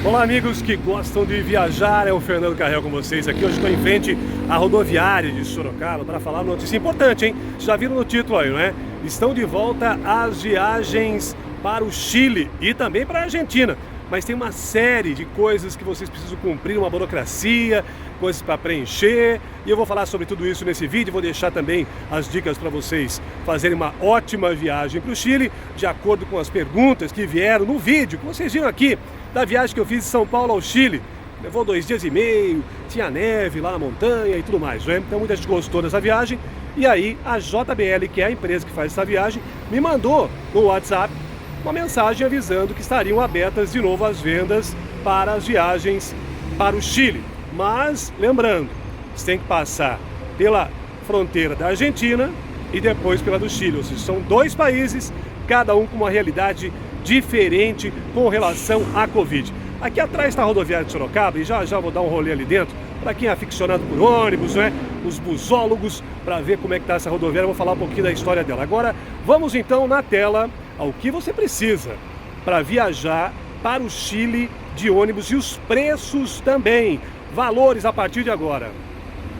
Olá, amigos que gostam de viajar, é o Fernando Carrel com vocês aqui. Hoje estou em frente à rodoviária de Sorocaba para falar uma notícia importante, hein? Já viram no título aí, não é? Estão de volta as viagens para o Chile e também para a Argentina. Mas tem uma série de coisas que vocês precisam cumprir, uma burocracia, coisas para preencher. E eu vou falar sobre tudo isso nesse vídeo. Vou deixar também as dicas para vocês fazerem uma ótima viagem para o Chile, de acordo com as perguntas que vieram no vídeo, que vocês viram aqui, da viagem que eu fiz de São Paulo ao Chile. Levou 2 dias e meio, tinha neve lá na montanha e tudo mais, né? Então muita gente gostou dessa viagem. E aí a JBL, que é a empresa que faz essa viagem, me mandou no WhatsApp uma mensagem avisando que estariam abertas de novo as vendas para as viagens para o Chile. Mas, lembrando, você tem que passar pela fronteira da Argentina e depois pela do Chile. Ou seja, são 2 países, cada um com uma realidade diferente com relação à Covid. Aqui atrás está a rodoviária de Sorocaba e já vou dar um rolê ali dentro para quem é aficionado por ônibus, né? Os busólogos, para ver como é que está essa rodoviária. Vou falar um pouquinho da história dela. Agora, vamos então na tela ao que você precisa para viajar para o Chile de ônibus e os preços também, valores a partir de agora.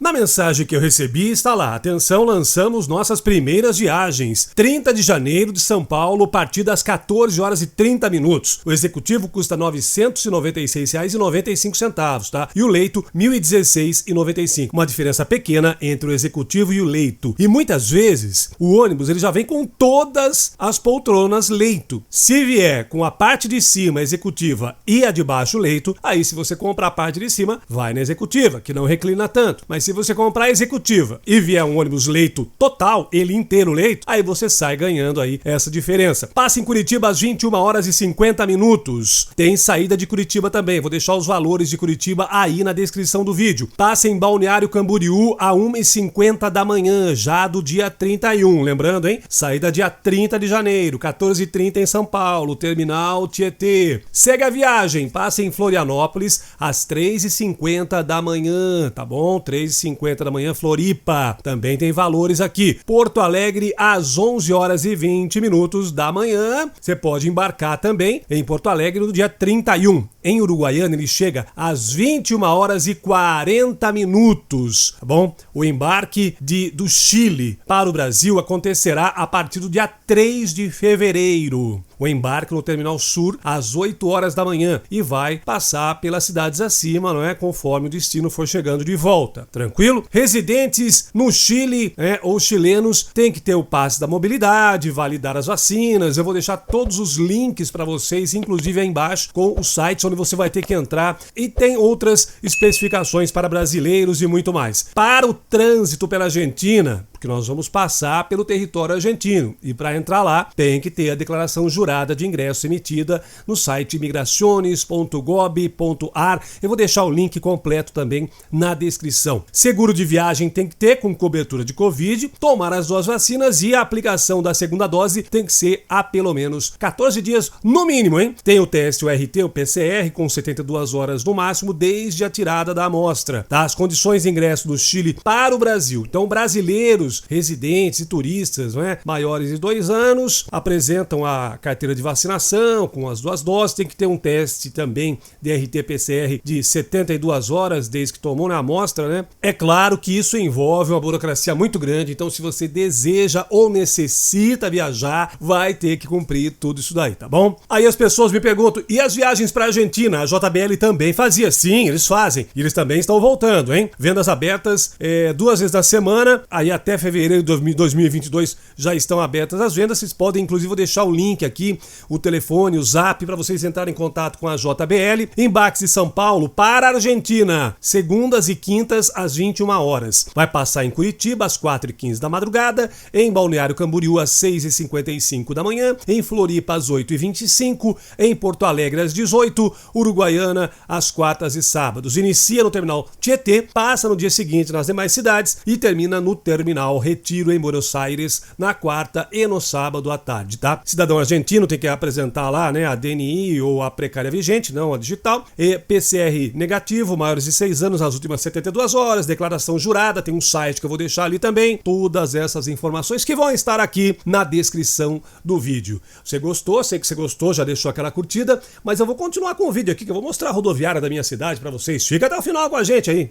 Na mensagem que eu recebi está lá: atenção, lançamos nossas primeiras viagens. 30 de janeiro de São Paulo, a partir das 14 horas e 30 minutos. O executivo custa R$ 996,95, tá? E o leito R$ 1.016,95. Uma diferença pequena entre o executivo e o leito. E muitas vezes o ônibus ele já vem com todas as poltronas leito. Se vier com a parte de cima executiva e a de baixo leito, aí se você comprar a parte de cima, vai na executiva, que não reclina tanto. Mas se você comprar a executiva e vier um ônibus leito total, ele inteiro leito, aí você sai ganhando aí essa diferença. Passa em Curitiba às 21 horas e 50 minutos. Tem saída de Curitiba também. Vou deixar os valores de Curitiba aí na descrição do vídeo. Passa em Balneário Camboriú a 1h50 da manhã, já do dia 31. Lembrando, hein? Saída dia 30 de janeiro, 14h30 em São Paulo, terminal Tietê. Segue a viagem. Passa em Florianópolis às 3h50 da manhã, tá bom? 3h50 da manhã, Floripa. Também tem valores aqui. Porto Alegre às 11 horas e 20 minutos da manhã. Você pode embarcar também em Porto Alegre no dia 31. Em Uruguaiana ele chega às 21 horas e 40 minutos, tá bom? O embarque do Chile para o Brasil acontecerá a partir do dia 3 de fevereiro. O embarque no Terminal Sur às 8 horas da manhã e vai passar pelas cidades acima, não é? Conforme o destino for chegando de volta. Tranquilo? Residentes no Chile, ou chilenos, tem que ter o passe da mobilidade, validar as vacinas. Eu vou deixar todos os links para vocês, inclusive aí embaixo, com os sites onde você vai ter que entrar. E tem outras especificações para brasileiros e muito mais. Para o trânsito pela Argentina, porque nós vamos passar pelo território argentino e para entrar lá tem que ter a declaração jurada de ingresso emitida no site imigraciones.gov.ar. Eu vou deixar o link completo também na descrição. Seguro de viagem tem que ter com cobertura de Covid, tomar as 2 vacinas e a aplicação da segunda dose tem que ser há pelo menos 14 dias no mínimo, hein? Tem o teste, o RT, o PCR com 72 horas no máximo desde a tirada da amostra. Tá? As condições de ingresso do Chile para o Brasil. Então, brasileiros, residentes e turistas, não é? Maiores de 2 anos, apresentam a carteira de vacinação com as 2 doses, tem que ter um teste também de RT-PCR de 72 horas desde que tomou na amostra, né? É claro que isso envolve uma burocracia muito grande, então se você deseja ou necessita viajar, vai ter que cumprir tudo isso daí, tá bom? Aí as pessoas me perguntam, e as viagens para a Argentina? A JBL também fazia, sim, eles fazem, e eles também estão voltando, hein? Vendas abertas 2 vezes na semana, aí até fevereiro de 2022 já estão abertas as vendas. Vocês podem, inclusive, vou deixar o link aqui, o telefone, o zap, para vocês entrarem em contato com a JBL. Embarques de São Paulo para a Argentina, segundas e quintas às 21 horas. Vai passar em Curitiba às 4h15 da madrugada, em Balneário Camboriú às 6h55 da manhã, em Floripa às 8h25, em Porto Alegre às 18h, Uruguaiana às quartas e sábados. Inicia no terminal Tietê, passa no dia seguinte nas demais cidades e termina no terminal ao Retiro em Buenos Aires na quarta e no sábado à tarde, tá? Cidadão argentino tem que apresentar lá, né, a DNI ou a precária vigente, não a digital, e PCR negativo, maiores de 6 anos nas últimas 72 horas, declaração jurada, tem um site que eu vou deixar ali também, todas essas informações que vão estar aqui na descrição do vídeo. Você gostou? Sei que você gostou, já deixou aquela curtida, mas eu vou continuar com o vídeo aqui que eu vou mostrar a rodoviária da minha cidade para vocês. Fica até o final com a gente aí.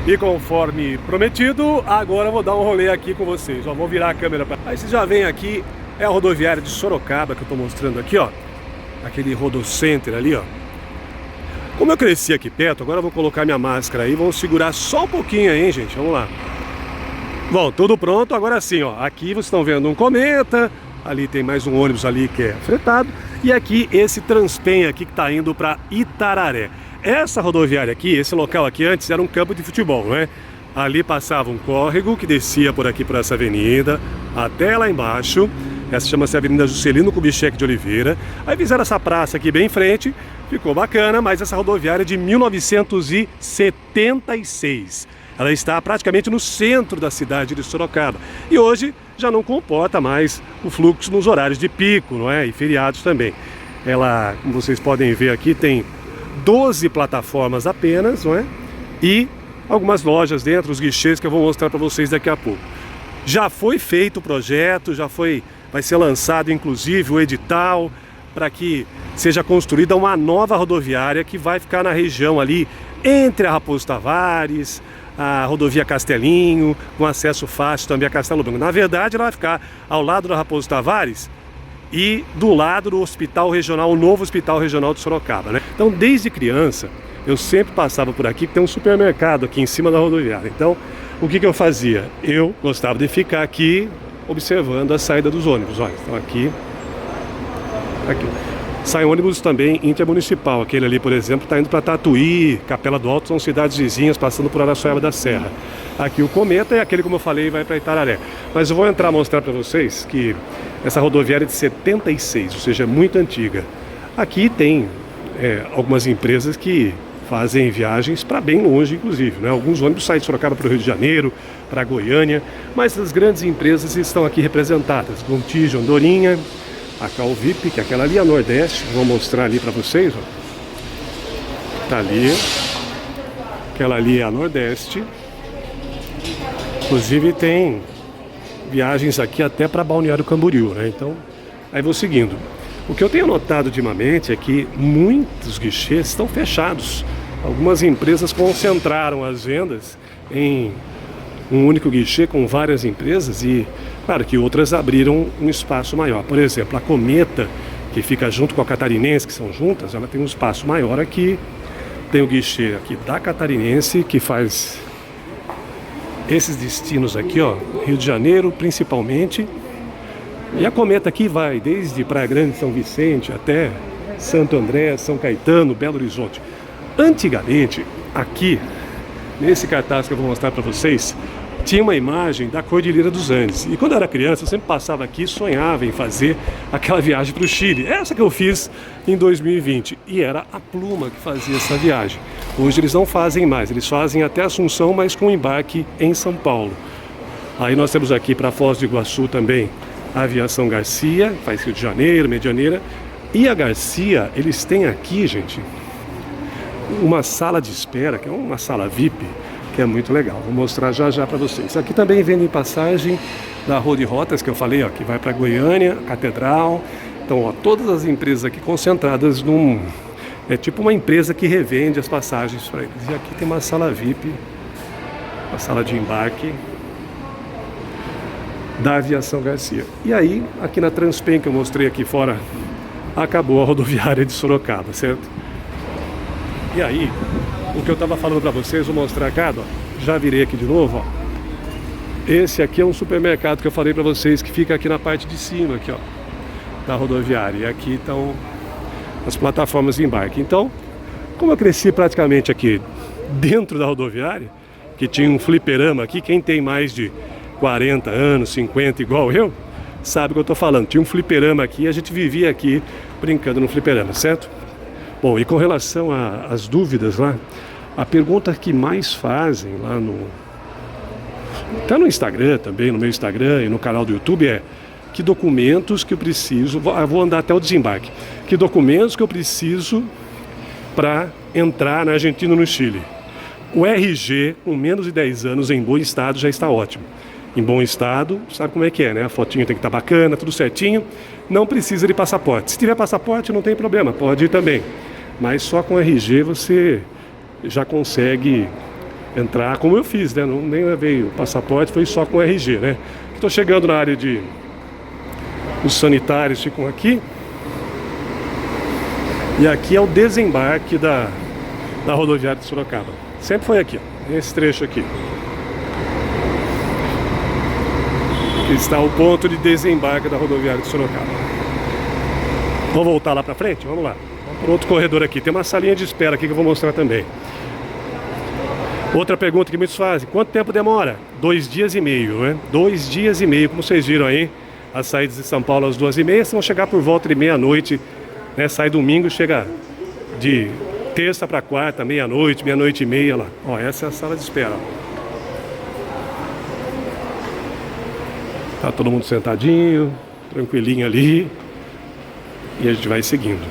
E conforme prometido, agora eu vou dar um rolê aqui com vocês. Ó, vou virar a câmera para. Aí vocês já veem aqui, é a rodoviária de Sorocaba que eu tô mostrando aqui, ó. Aquele rodocenter ali, ó. Como eu cresci aqui perto, agora eu vou colocar minha máscara aí, vamos segurar só um pouquinho aí, hein, gente. Vamos lá. Bom, tudo pronto, agora sim, ó. Aqui vocês estão vendo um cometa, ali tem mais um ônibus ali que é fretado, e aqui esse Transpen aqui que tá indo para Itararé. Essa rodoviária aqui, esse local aqui antes era um campo de futebol, né? Ali passava um córrego que descia por aqui por essa avenida, até lá embaixo. Essa chama-se Avenida Juscelino Kubitschek de Oliveira. Aí fizeram essa praça aqui bem em frente, ficou bacana, mas essa rodoviária é de 1976. Ela está praticamente no centro da cidade de Sorocaba. E hoje já não comporta mais o fluxo nos horários de pico, não é? E feriados também. Ela, como vocês podem ver aqui, tem 12 plataformas apenas, não é? E algumas lojas dentro, os guichês que eu vou mostrar para vocês daqui a pouco. Já foi feito o projeto, vai ser lançado inclusive o edital para que seja construída uma nova rodoviária que vai ficar na região ali entre a Raposo Tavares, a rodovia Castelinho, com acesso fácil também a Castelo Branco. Na verdade, ela vai ficar ao lado da Raposo Tavares e do lado do Hospital Regional, o novo Hospital Regional de Sorocaba, né? Então, desde criança, eu sempre passava por aqui, que tem um supermercado aqui em cima da rodoviária. Então, o que eu fazia? Eu gostava de ficar aqui observando a saída dos ônibus. Olha, então aqui. Sai ônibus também intermunicipal. Aquele ali, por exemplo, está indo para Tatuí, Capela do Alto, são cidades vizinhas, passando por Araçoiaba da Serra. Aqui o Cometa é aquele, como eu falei, vai para Itararé. Mas eu vou entrar mostrar para vocês que essa rodoviária é de 76, ou seja, é muito antiga. Aqui tem algumas empresas que fazem viagens para bem longe, inclusive, né? Alguns ônibus saem de Sorocaba para o Rio de Janeiro, para Goiânia, mas as grandes empresas estão aqui representadas. Contígio, Andorinha, a Calvip, que é aquela ali, a Nordeste, vou mostrar ali para vocês, ó. Tá ali, aquela ali é a Nordeste. Inclusive tem viagens aqui até para Balneário Camboriú, né? Então, aí vou seguindo. O que eu tenho notado ultimamente é que muitos guichês estão fechados. Algumas empresas concentraram as vendas em um único guichê com várias empresas e, claro, que outras abriram um espaço maior. Por exemplo, a Cometa, que fica junto com a Catarinense, que são juntas, ela tem um espaço maior aqui. Tem o guichê aqui da Catarinense, que faz esses destinos aqui, ó, Rio de Janeiro principalmente. E a Cometa aqui vai desde Praia Grande, São Vicente, até Santo André, São Caetano, Belo Horizonte. Antigamente, aqui, nesse cartaz que eu vou mostrar para vocês, tinha uma imagem da Cordilheira dos Andes. E quando eu era criança, eu sempre passava aqui e sonhava em fazer aquela viagem para o Chile. Essa que eu fiz em 2020. E era a Pluma que fazia essa viagem. Hoje eles não fazem mais, eles fazem até Assunção, mas com embarque em São Paulo. Aí nós temos aqui para Foz do Iguaçu também a Aviação Garcia, faz Rio de Janeiro, Medianeira. E a Garcia, eles têm aqui, gente, uma sala de espera, que é uma sala VIP, que é muito legal. Vou mostrar já já para vocês. Aqui também vendem passagem da Road Rotas, que eu falei, ó, que vai para Goiânia, Catedral. Então, ó, todas as empresas aqui concentradas num... É tipo uma empresa que revende as passagens para eles. E aqui tem uma sala VIP, uma sala de embarque da Aviação Garcia. E aí, aqui na Transpen, que eu mostrei aqui fora, acabou a rodoviária de Sorocaba, certo? E aí, o que eu estava falando para vocês, vou mostrar cá, ó, já virei aqui de novo, ó. Esse aqui é um supermercado que eu falei para vocês, que fica aqui na parte de cima, aqui, ó, da rodoviária. E aqui estão as plataformas de embarque. Então, como eu cresci praticamente aqui dentro da rodoviária, que tinha um fliperama aqui, quem tem mais de 40 anos, 50, igual eu, sabe o que eu estou falando. Tinha um fliperama aqui e a gente vivia aqui brincando no fliperama, certo? Bom, e com relação às dúvidas lá, a pergunta que mais fazem lá Tá no Instagram também, no meu Instagram e no canal do YouTube, que documentos que eu preciso, vou andar até o desembarque, que documentos que eu preciso para entrar na Argentina ou no Chile. O RG, com menos de 10 anos, em bom estado, já está ótimo. Em bom estado, sabe como é que é, né? A fotinha tem que estar bacana, tudo certinho, não precisa de passaporte. Se tiver passaporte, não tem problema, pode ir também. Mas só com RG você já consegue entrar, como eu fiz, né? Não, nem levei o passaporte, foi só com RG, né? Estou chegando na área de... Os sanitários ficam aqui. E aqui é o desembarque da rodoviária de Sorocaba. Sempre foi aqui, ó, esse trecho aqui. Aqui está o ponto de desembarque da rodoviária de Sorocaba. Vou voltar lá para frente? Vamos lá. Vamos para outro corredor aqui. Tem uma salinha de espera aqui que eu vou mostrar também. Outra pergunta que muitos fazem: quanto tempo demora? 2 dias e meio, né? 2 dias e meio, como vocês viram aí. As saídas de São Paulo às 2h30, vão chegar por volta de meia-noite, né? Sai domingo, chega de terça para quarta, meia-noite, meia-noite e meia lá. Ó, essa é a sala de espera. Tá todo mundo sentadinho, tranquilinho ali. E a gente vai seguindo.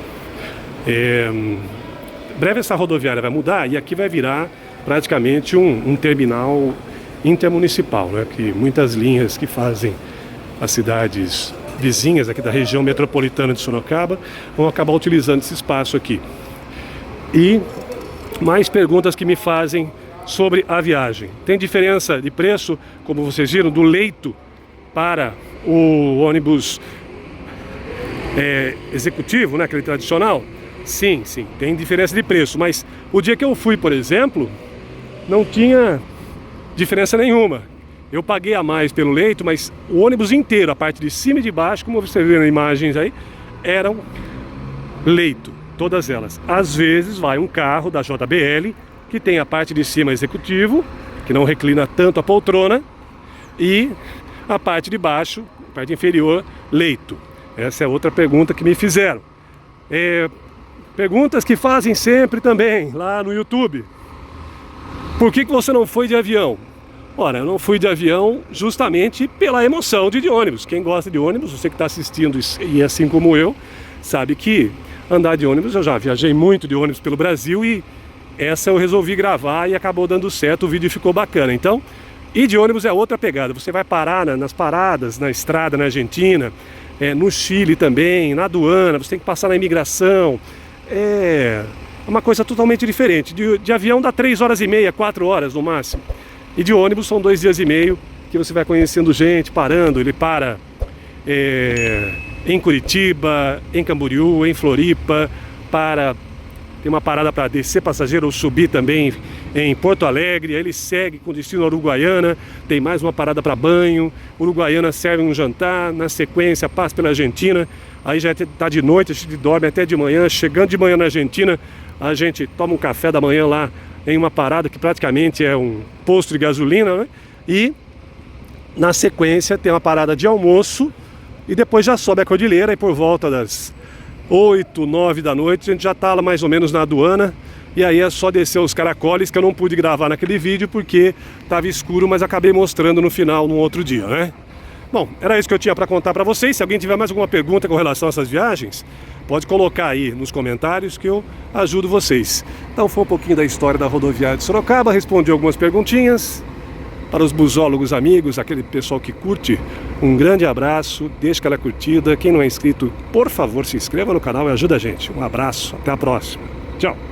Breve essa rodoviária vai mudar e aqui vai virar praticamente um terminal intermunicipal, né? Que muitas linhas que fazem as cidades vizinhas aqui da região metropolitana de Sorocaba vão acabar utilizando esse espaço aqui. E mais perguntas que me fazem sobre a viagem. Tem diferença de preço, como vocês viram, do leito para o ônibus executivo, né, aquele tradicional? Sim, tem diferença de preço, mas o dia que eu fui, por exemplo, não tinha diferença nenhuma. Eu paguei a mais pelo leito, mas o ônibus inteiro, a parte de cima e de baixo, como você vê nas imagens aí, eram leito, todas elas. Às vezes vai um carro da JBL, que tem a parte de cima executivo, que não reclina tanto a poltrona, e a parte de baixo, a parte inferior, leito. Essa é outra pergunta que me fizeram. Perguntas que fazem sempre também, lá no YouTube. Por que você não foi de avião? Ora, eu não fui de avião justamente pela emoção de ônibus. Quem gosta de ônibus, você que está assistindo e assim como eu, sabe que andar de ônibus, eu já viajei muito de ônibus pelo Brasil e essa eu resolvi gravar e acabou dando certo, o vídeo ficou bacana. Então, ir de ônibus é outra pegada. Você vai parar nas paradas, na estrada na Argentina, no Chile também, na aduana, você tem que passar na imigração. É uma coisa totalmente diferente. De avião dá 3h30, 4 horas no máximo. E de ônibus são 2 dias e meio que você vai conhecendo gente, parando. Ele para em Curitiba, em Camboriú, em Floripa, tem uma parada para descer passageiro ou subir também em Porto Alegre. Aí ele segue com destino a Uruguaiana, tem mais uma parada para banho. Uruguaiana serve um jantar, na sequência passa pela Argentina. Aí já está de noite, a gente dorme até de manhã. Chegando de manhã na Argentina, a gente toma um café da manhã lá em uma parada que praticamente é um posto de gasolina, né? E na sequência tem uma parada de almoço e depois já sobe a cordilheira e por volta das 8, 9 da noite a gente já está lá mais ou menos na aduana. E aí é só descer os caracoles, que eu não pude gravar naquele vídeo porque estava escuro, mas acabei mostrando no final, no outro dia, né? Bom, era isso que eu tinha para contar para vocês. Se alguém tiver mais alguma pergunta com relação a essas viagens, pode colocar aí nos comentários que eu ajudo vocês. Então foi um pouquinho da história da rodoviária de Sorocaba, respondi algumas perguntinhas. Para os busólogos amigos, aquele pessoal que curte, um grande abraço, deixa aquela curtida. Quem não é inscrito, por favor, se inscreva no canal e ajuda a gente. Um abraço, até a próxima. Tchau!